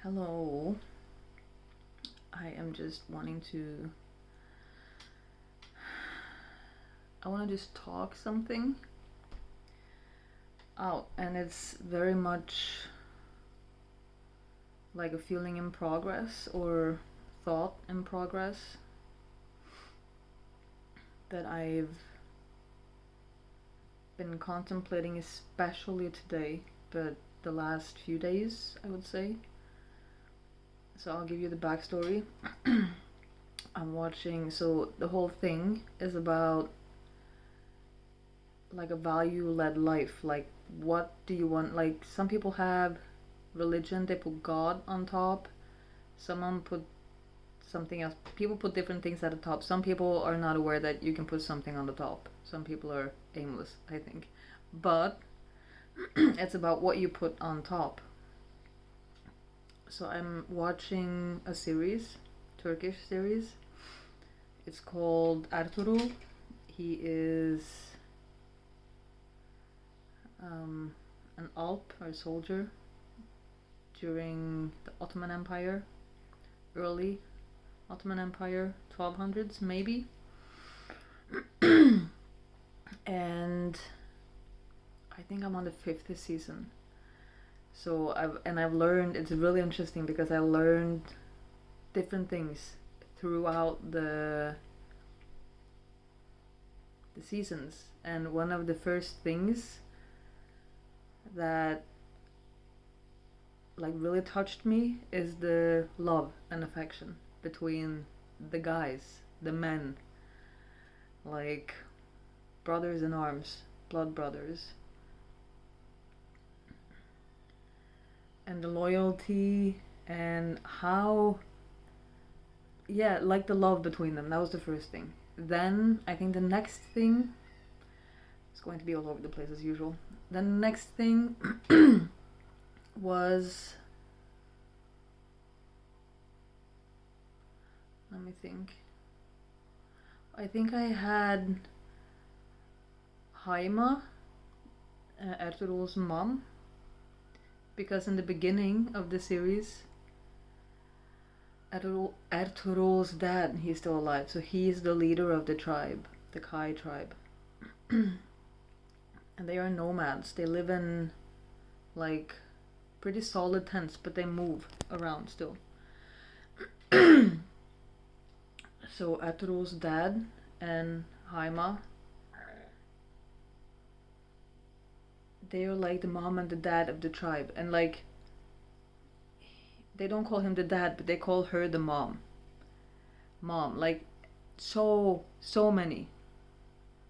Hello. I am just wanting to. I want to just talk something out, and it's very much like a feeling in progress or thought in progress that I've been contemplating, especially today, but the last few days, I would say. So I'll give you the backstory. I'm watching, so the whole thing is about like a value-led life. Like, what do you want? Like, some people have religion, they put God on top. Someone put something else. People put different things at the top. Some people are not aware that you can put something on the top. Some people are aimless, I think. But it's about what you put on top. So I'm watching a series, Turkish series. It's called Ertuğrul. He is an Alp or soldier during the Ottoman Empire, early Ottoman Empire, 1200s maybe. And I think I'm on the 5th season. So I've learned, it's really interesting because I learned different things throughout the seasons. And one of the first things that like really touched me is the love and affection between the guys, the men, like brothers in arms, blood brothers, and the loyalty and how, yeah, like the love between them. That was the first thing. Then I think the next thing is going to be all over the place as usual. Then the next thing was, let me think. I think I had Haima, Ertuğrul's mom, because in the beginning of the series, Ertuğrul's dad, he's still alive, so he's the leader of the tribe, the Kai tribe. And they are nomads. They live in like pretty solid tents, but they move around still. So Ertuğrul's dad and Haima, they are like the mom and the dad of the tribe. And like, they don't call him the dad, but they call her the mom. Like, so many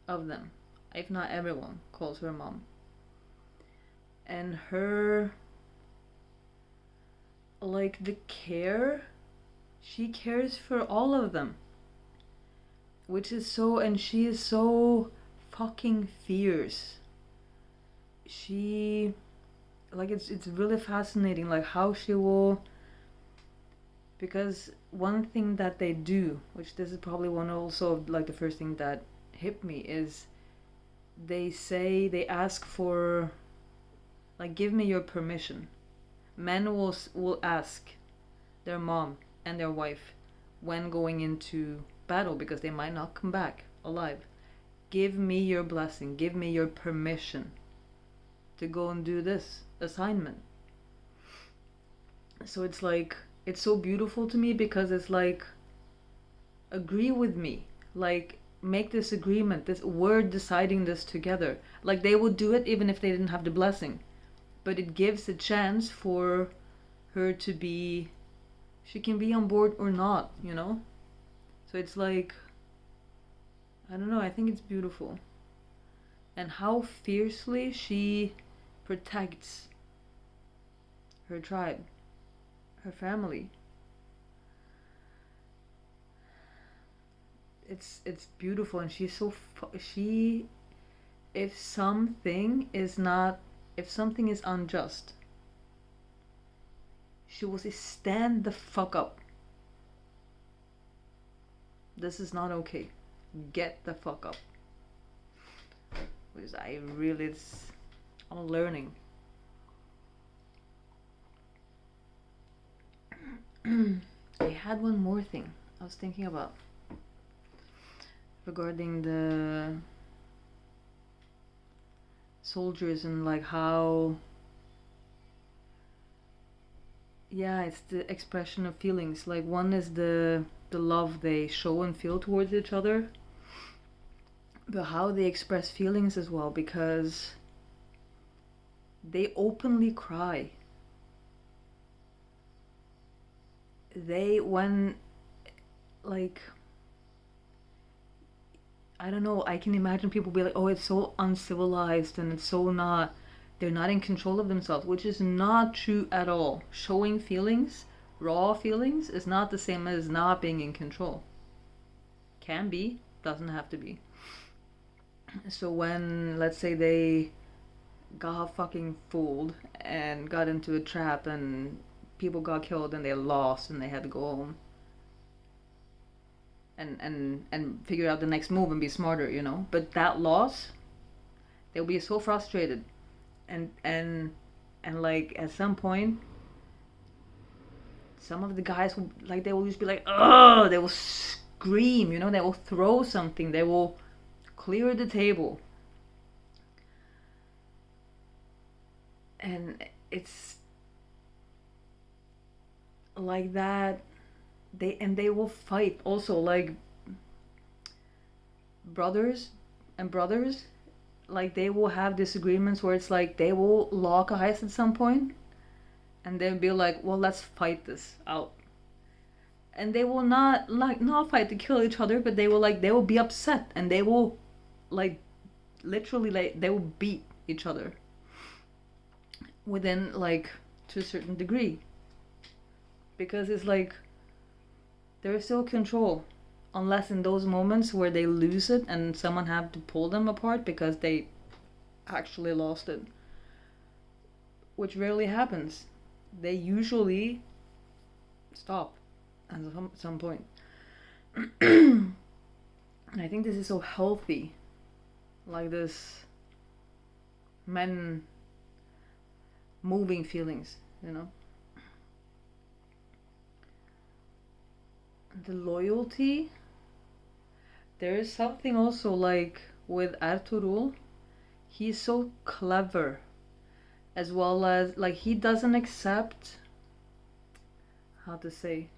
of them, if not everyone, calls her mom. And her, like, the care, she cares for all of them, which is so, and she is so fucking fierce. She, like, it's really fascinating, like, how she will, because one thing that they do, which this is probably one also like the first thing that hit me, is they ask for, like, give me your permission. Men will ask their mom and their wife when going into battle, because they might not come back alive. Give me your blessing, give me your permission to go and do this assignment. So it's like, it's so beautiful to me because it's like, agree with me, like, make this agreement, this, we're deciding this together. Like, they would do it even if they didn't have the blessing, but it gives a chance for her to be, she can be on board or not, you know. So it's like, I don't know, I think it's beautiful. And how fiercely she protects her tribe, her family. It's beautiful, and she's so she, if something is unjust, she will say, stand the fuck up. This is not okay. Get the fuck up. Because I'm learning. had one more thing I was thinking about regarding the soldiers and like how, yeah, it's the expression of feelings. Like one is the love they show and feel towards each other, but how they express feelings as well, because they openly cry. They, when, like, I don't know, I can imagine people be like, oh, it's so uncivilized and it's so not, they're not in control of themselves, which is not true at all. Showing feelings, raw feelings, is not the same as not being in control. Can be, doesn't have to be. So when, let's say, they got fucking fooled and got into a trap and people got killed and they lost and they had to go home and figure out the next move and be smarter, you know. But that loss, they'll be so frustrated, and like at some point, some of the guys will, like, they will just be like, oh, they will scream, you know, they will throw something, they will clear the table, and it's like that. They will fight also, like brothers and brothers, like they will have disagreements where it's like they will lock eyes at some point and they'll be like, well, let's fight this out, and they will not, like, not fight to kill each other, but they will, like, they will be upset and they will, like, literally, like, they will beat each other within, like, to a certain degree, because it's like there is still control, unless in those moments where they lose it and someone have to pull them apart because they actually lost it, which rarely happens. They usually stop at some point. And I think this is so healthy, like this men moving feelings, you know. The loyalty, there is something also, like with Ertuğrul, he's so clever, as well as, like, he doesn't accept, how to say,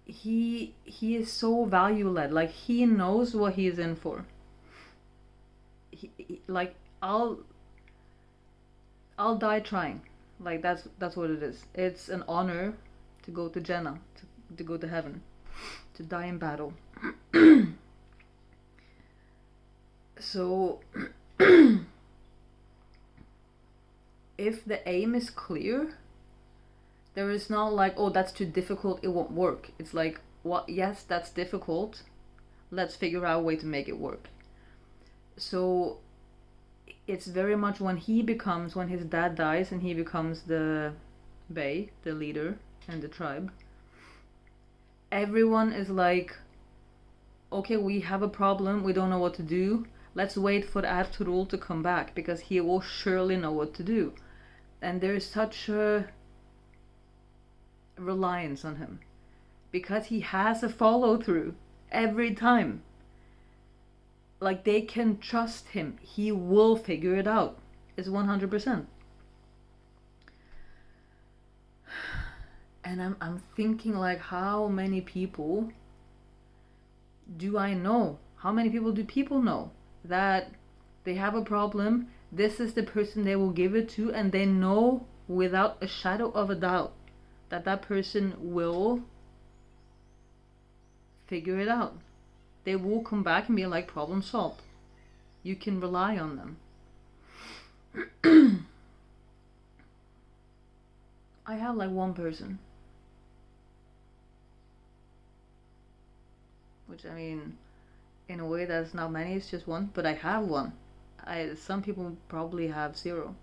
he is so value led, like he knows what he is in for. Like, I'll die trying, like that's what it is. It's an honor to go to Jannah, to go to heaven, to die in battle. So if the aim is clear, there is not like, oh, that's too difficult, it won't work. It's like, well, yes, that's difficult, let's figure out a way to make it work. So it's very much when his dad dies and he becomes the bey, the leader in the tribe, everyone is like, okay, we have a problem, we don't know what to do, let's wait for Ertuğrul to come back because he will surely know what to do. And there is such a reliance on him because he has a follow through every time. Like, they can trust him, he will figure it out. It's 100%. And I'm thinking, like, how many people do I know? How many people do people know that they have a problem, this is the person they will give it to, and they know without a shadow of a doubt that that person will figure it out. They will come back and be like, problem solved. You can rely on them. I have like one person, which, I mean, in a way that's not many, it's just one, but I have one. Some people probably have 0.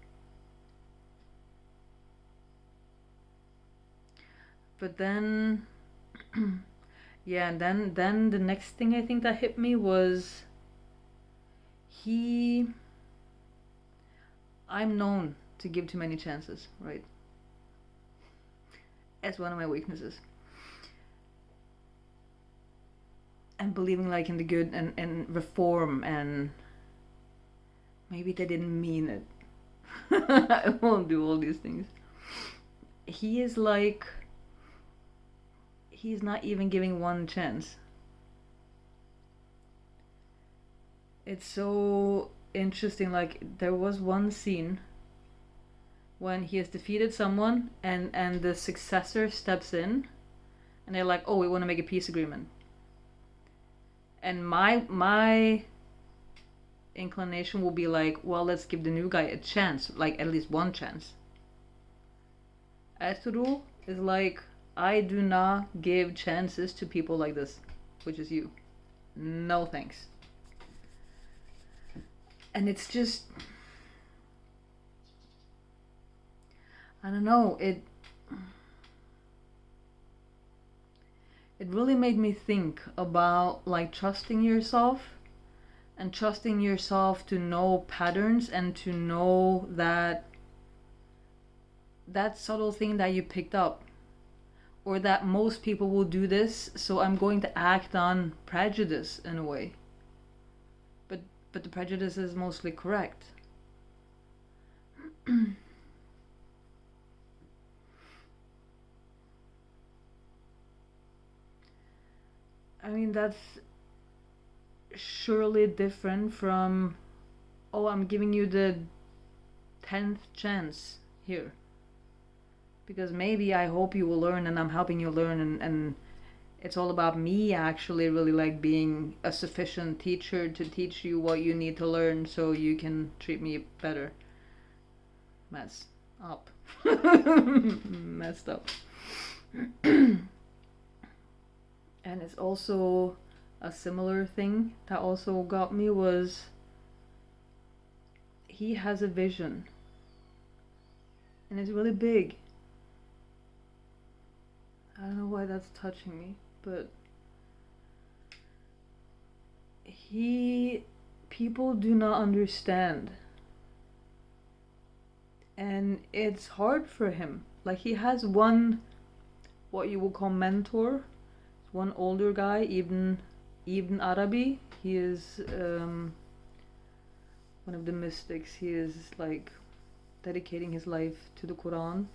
But then yeah, and then the next thing I think that hit me was I'm known to give too many chances, right? As one of my weaknesses. believing like in the good and reform, and maybe they didn't mean it. I won't do all these things. He is like, he's not even giving one chance. It's so interesting. Like, there was one scene when he has defeated someone, and the successor steps in, and they're like, oh, we want to make a peace agreement. And my inclination will be like, well, let's give the new guy a chance, like at least one chance. Ertuğrul is like, I do not give chances to people like this, which is you. No thanks. And it's just, I don't know, it really made me think about like trusting yourself, and trusting yourself to know patterns, and to know that subtle thing that you picked up, or that most people will do this, so I'm going to act on prejudice in a way. But the prejudice is mostly correct. I mean, that's surely different from, oh, I'm giving you the 10th chance here. Because maybe I hope you will learn, and I'm helping you learn, and it's all about me actually really like being a sufficient teacher to teach you what you need to learn so you can treat me better. Messed up. Messed up. And it's also a similar thing that also got me was, he has a vision, and it's really big. I don't know why that's touching me, but people do not understand, and it's hard for him. Like, he has one, what you would call mentor, one older guy, Ibn Arabi. He is one of the mystics. He is like dedicating his life to the Quran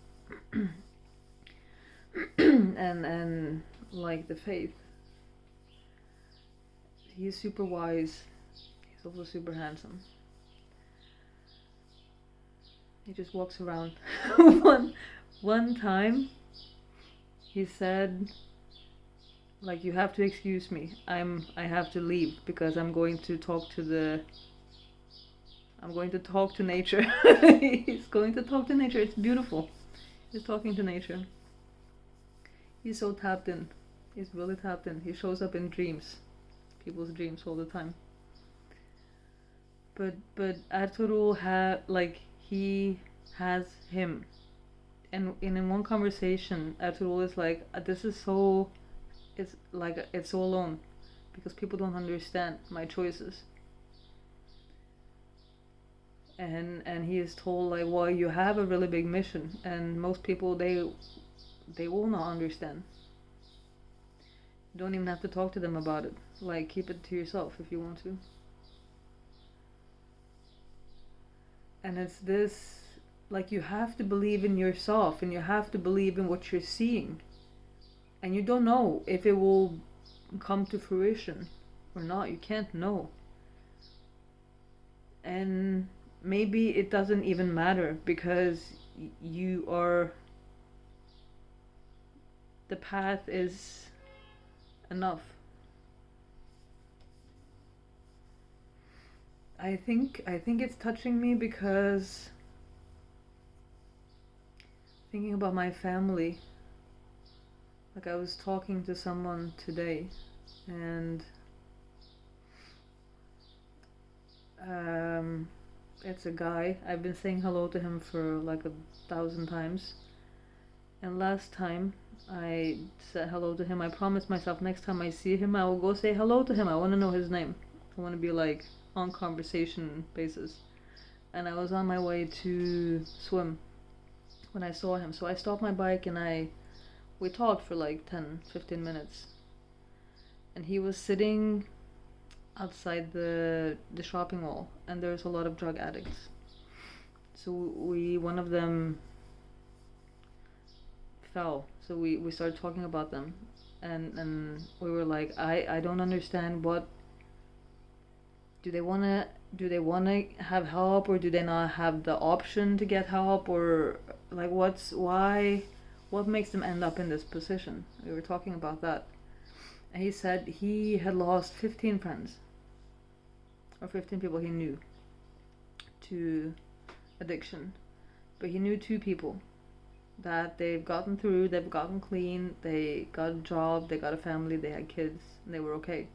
and like the faith. He's super wise. He's also super handsome. He just walks around. one time he said, like, you have to excuse me, I have to leave because I'm going to talk to nature. He's going to talk to nature. It's beautiful. He's talking to nature. He's so tapped in. He's really tapped in. He shows up in dreams, people's dreams all the time. But Ertuğrul he has him, and in one conversation, Ertuğrul is like, this is so, it's like, it's so alone, because people don't understand my choices. And he is told, like, well, you have a really big mission, and most people, they will not understand. You don't even have to talk to them about it. Like, keep it to yourself if you want to. And it's this, like, you have to believe in yourself, and you have to believe in what you're seeing. And you don't know if it will come to fruition or not. You can't know. And maybe it doesn't even matter, because you are, the path is enough. I think it's touching me because thinking about my family, like, I was talking to someone today, and it's a guy. I've been saying hello to him for like 1,000 times, and last time I said hello to him, I promised myself next time I see him I will go say hello to him. I want to know his name. I want to be like on conversation basis. And I was on my way to swim when I saw him, so I stopped my bike and we talked for like 10-15 minutes. and he was sitting outside the shopping mall, and there's a lot of drug addicts. So one of them fell. So we started talking about them, and we were like, I don't understand, what do they wanna have help, or do they not have the option to get help, or like what makes them end up in this position? We were talking about that. And he said he had lost 15 friends, or 15 people he knew, to addiction. But he knew 2 people that they've gotten through, they've gotten clean, they got a job, they got a family, they had kids, and they were okay.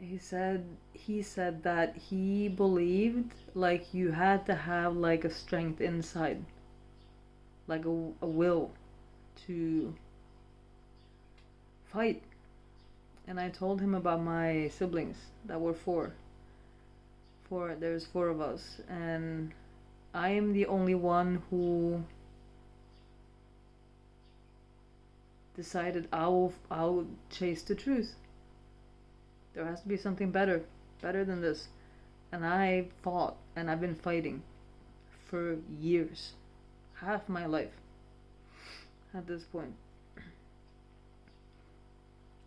He said that he believed like you had to have like a strength inside, like a will to fight. And I told him about my siblings that were four. There's 4 of us, and I am the only one who decided I'll chase the truth. There has to be something better than this. And I fought, and I've been fighting for years, half my life at this point.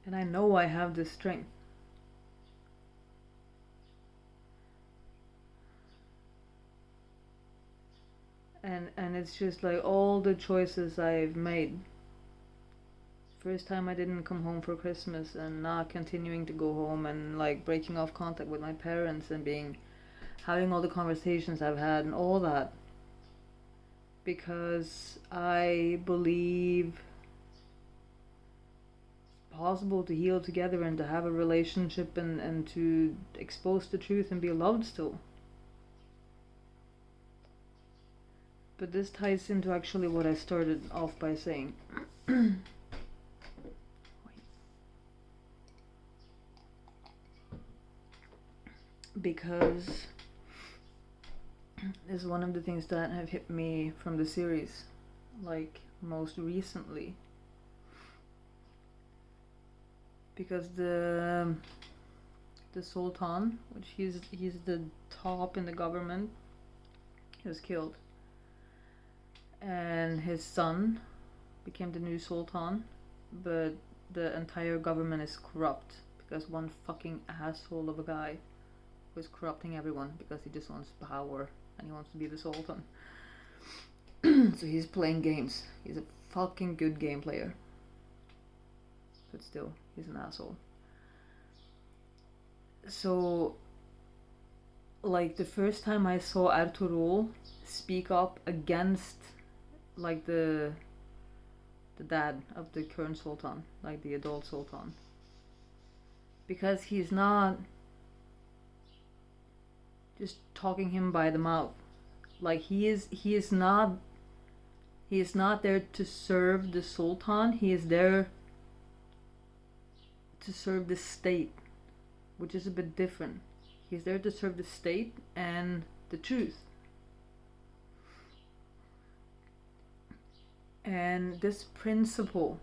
And I know I have this strength. And it's just like all the choices I've made. First time I didn't come home for Christmas, and not continuing to go home, and like breaking off contact with my parents, and having all the conversations I've had and all that, because I believe it's possible to heal together and to have a relationship, and to expose the truth and be loved still. But this ties into actually what I started off by saying. Because this is one of the things that have hit me from the series, like most recently. Because the Sultan, which he's the top in the government, he was killed. And his son became the new Sultan, but the entire government is corrupt because one fucking asshole of a guy was corrupting everyone because he just wants power and he wants to be the Sultan. So he's playing games. He's a fucking good game player. But still, he's an asshole. So, like, the first time I saw Ertuğrul speak up against, like, the dad of the current Sultan, like the adult Sultan, because he's not just talking him by the mouth. Like, he is not there to serve the Sultan. He is there to serve the state, which is a bit different. He's there to serve the state and the truth. And this principle,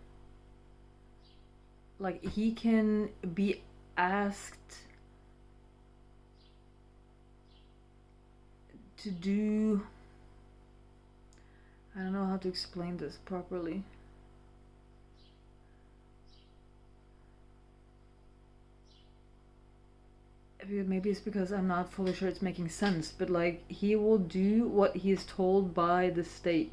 like, he can be asked to do, I don't know how to explain this properly. Maybe it's because I'm not fully sure it's making sense, but like, he will do what he is told by the state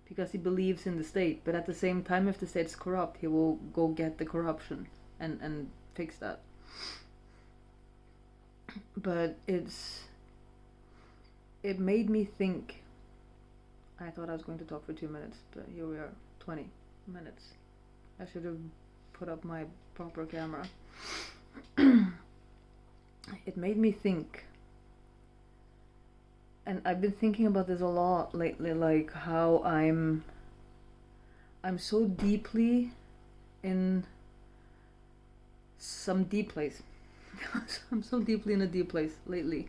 because he believes in the state. But at the same time, if the state's corrupt, he will go get the corruption and fix that. But it made me think. I thought I was going to talk for 2 minutes, but here we are, 20 minutes. I should have put up my proper camera. It made me think, and I've been thinking about this a lot lately, like how I'm so deeply in some deep place. I'm so deeply in a deep place lately,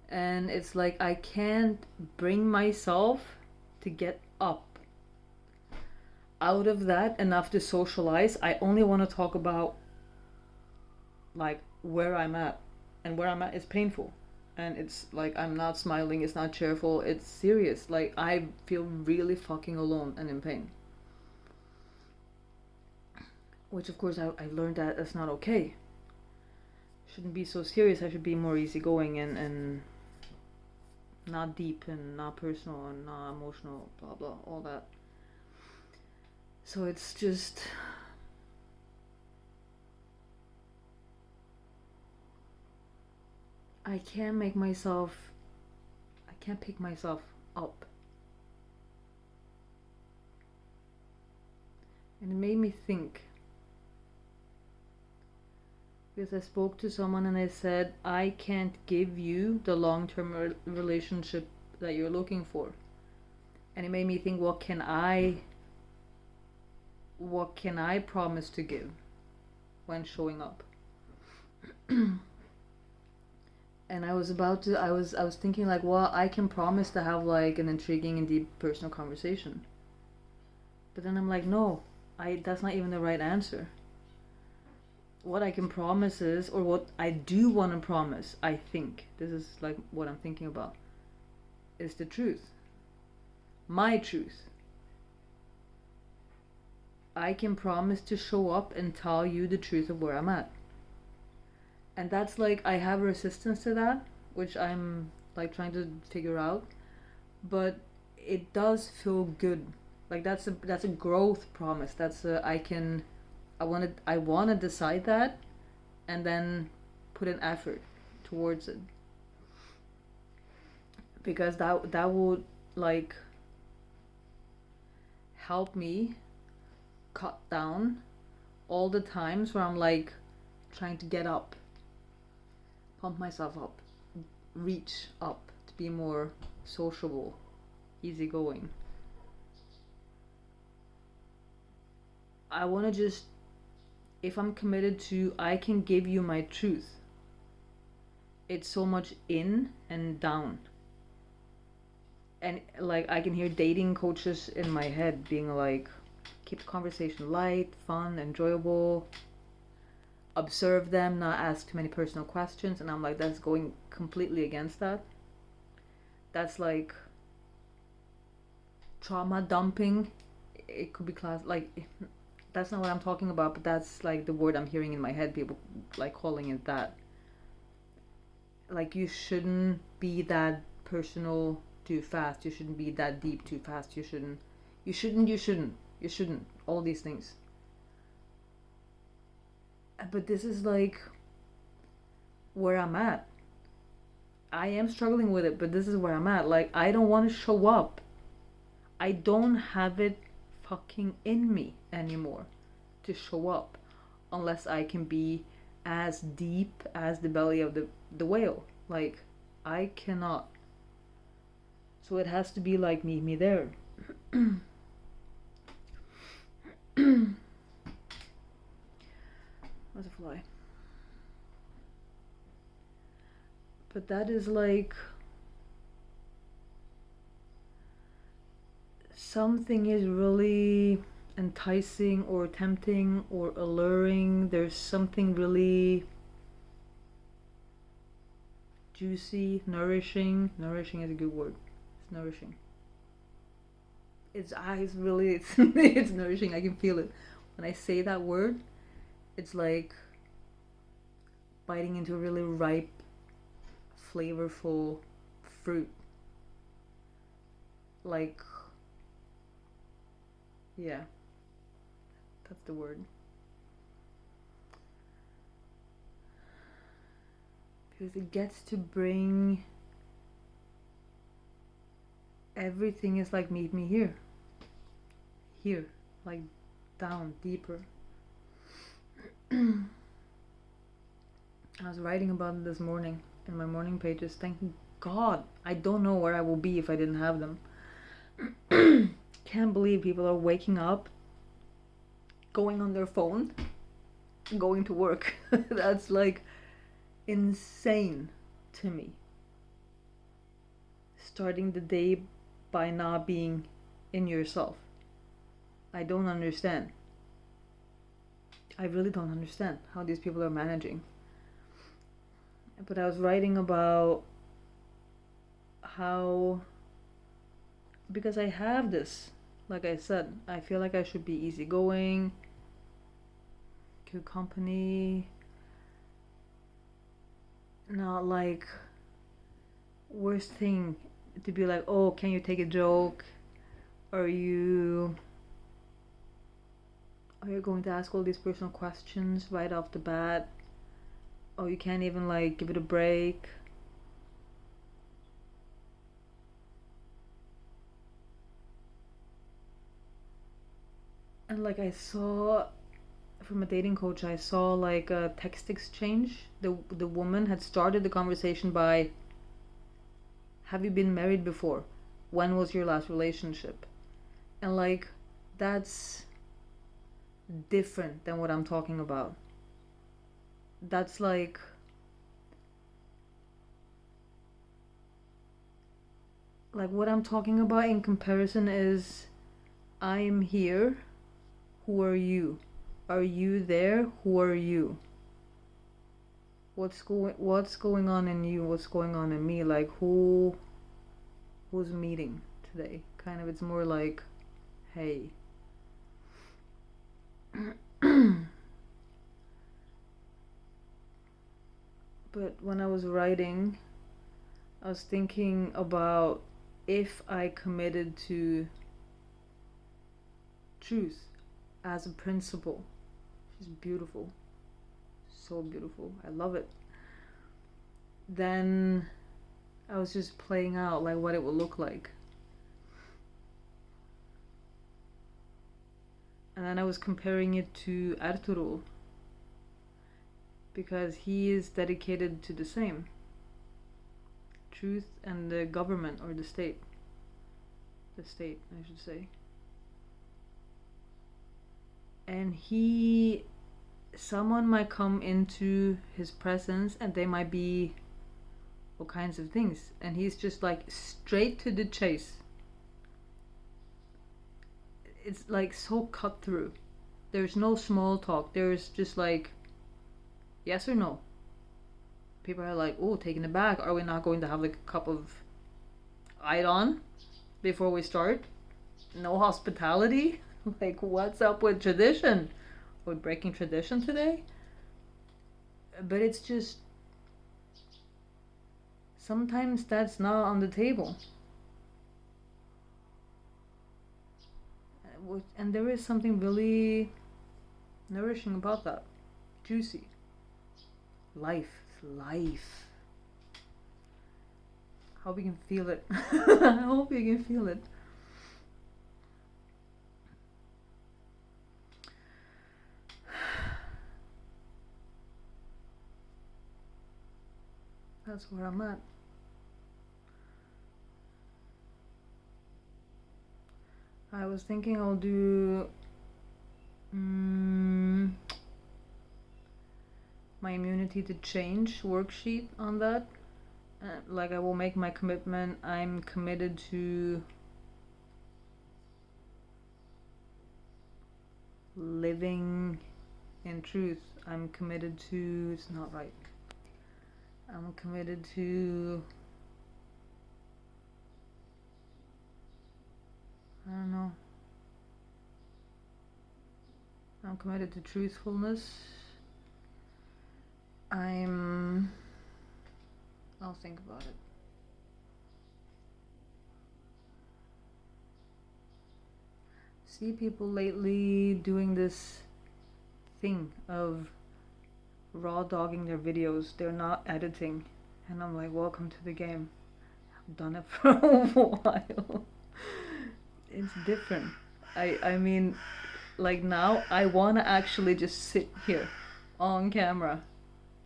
and it's like I can't bring myself to get up. out of that enough to socialize, I only want to talk about like where I'm at. And where I'm at is painful. And it's like I'm not smiling, it's not cheerful, it's serious. Like I feel really fucking alone and in pain. Which of course I learned that that's not okay. Shouldn't be so serious. I should be more easygoing and not deep and not personal and not emotional, blah blah, all that. So it's just I can't pick myself up. And it made me think. Because I spoke to someone and I said, I can't give you the long-term relationship that you're looking for. And it made me think, what can I promise to give when showing up? And I was thinking like, well, I can promise to have like an intriguing and deep personal conversation. But then I'm like, no, that's not even the right answer. What I can promise is, or what I do want to promise, I think, this is like what I'm thinking about, is the truth. My truth. I can promise to show up and tell you the truth of where I'm at. And that's like, I have resistance to that, which I'm like trying to figure out. But it does feel good. Like that's a growth promise. I want to decide that and then put an effort towards it. Because that would like help me cut down all the times where I'm like trying to get up, pump myself up, reach up to be more sociable, easygoing. I want to just, if I'm committed to, I can give you my truth. It's so much in and down. And like I can hear dating coaches in my head being like, keep the conversation light, fun, enjoyable. Observe them, not ask too many personal questions. And I'm like, that's going completely against that. That's like trauma dumping. It could be like, that's not what I'm talking about, but that's like the word I'm hearing in my head, people like calling it that. Like you shouldn't be that personal too fast. You shouldn't be that deep too fast. You shouldn't. All these things. But this is like where I'm at. I am struggling with it, but this is where I'm at. Like, I don't want to show up. I don't have it fucking in me anymore to show up unless I can be as deep as the belly of the whale. Like, I cannot. So it has to be like, meet me there. What's a fly? But that is like something is really enticing or tempting or alluring. There's something really juicy, nourishing. Nourishing is a good word. It's nourishing. It's it's nourishing. I can feel it. When I say that word, it's like biting into a really ripe, flavorful fruit. Like, yeah, that's the word. Because it gets to bring everything is like, meet me here. Here, like down, deeper. I was writing about it this morning in my morning pages. Thank God. I don't know where I will be if I didn't have them. Can't believe people are waking up, going on their phone, going to work. That's like insane to me. Starting the day by not being in yourself. I don't understand. I really don't understand how these people are managing. But I was writing about how, because I have this, like I said, I feel like I should be easygoing, good company, not like worst thing to be like, oh, can you take a joke? Are you going to ask all these personal questions right off the bat? Oh, you can't even like give it a break. And like I saw from a dating coach, I saw like a text exchange. The woman had started the conversation by, have you been married before? When was your last relationship? And like that's different than what I'm talking about. That's like what I'm talking about in comparison is, I am here, who are you? Are you there? Who are you? What's going on in you? What's going on in me? Like who's meeting today? Kind of, it's more like, hey. But when I was writing, I was thinking about if I committed to truth as a principle. She's beautiful. So beautiful. I love it. Then I was just playing out like what it would look like. And then I was comparing it to Arturo, because he is dedicated to the same. Truth and the government, or the state. The state, I should say. And someone might come into his presence and they might be all kinds of things. And he's just like straight to the chase. It's like so cut through. There's no small talk. There's just like, yes or no. People are like, oh, taken aback. Are we not going to have like a cup of Idon before we start? No hospitality? Like, what's up with tradition? We're breaking tradition today? But it's just, sometimes that's not on the table. And there is something really nourishing about that. Juicy. Life. I hope you can feel it. I hope you can feel it. That's where I'm at. I was thinking I'll do my immunity to change worksheet on that. Like I will make my commitment. I'm committed to living in truth. I'm committed to, it's not right. I'm committed to, I don't know. I'm committed to truthfulness. I'll think about it. See people lately doing this thing of raw dogging their videos. They're not editing. And I'm like, welcome to the game. I've done it for a while. It's different. I mean, like now I want to actually just sit here on camera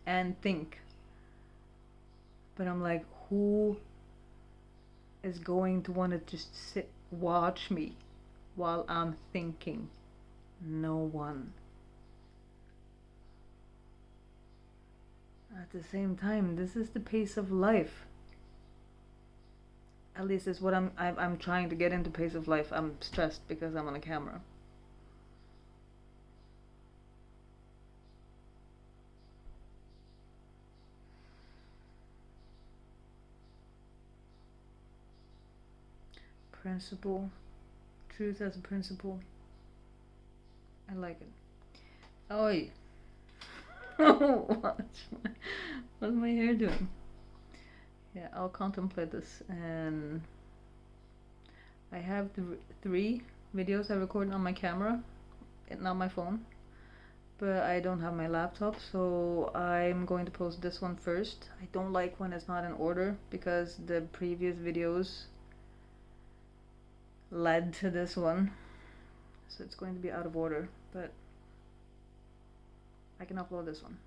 and think. But I'm like, who is going to want to just watch me while I'm thinking? No one. At the same time, this is the pace of life. At least it's what I'm trying to get into, pace of life. I'm stressed because I'm on a camera. principle. Truth as a principle. I like it. Oh, what's my hair doing? Yeah, I'll contemplate this. And I have 3 videos I record on my camera, not my phone. But I don't have my laptop, so I'm going to post this one first. I don't like when it's not in order because the previous videos led to this one, so it's going to be out of order, but I can upload this one.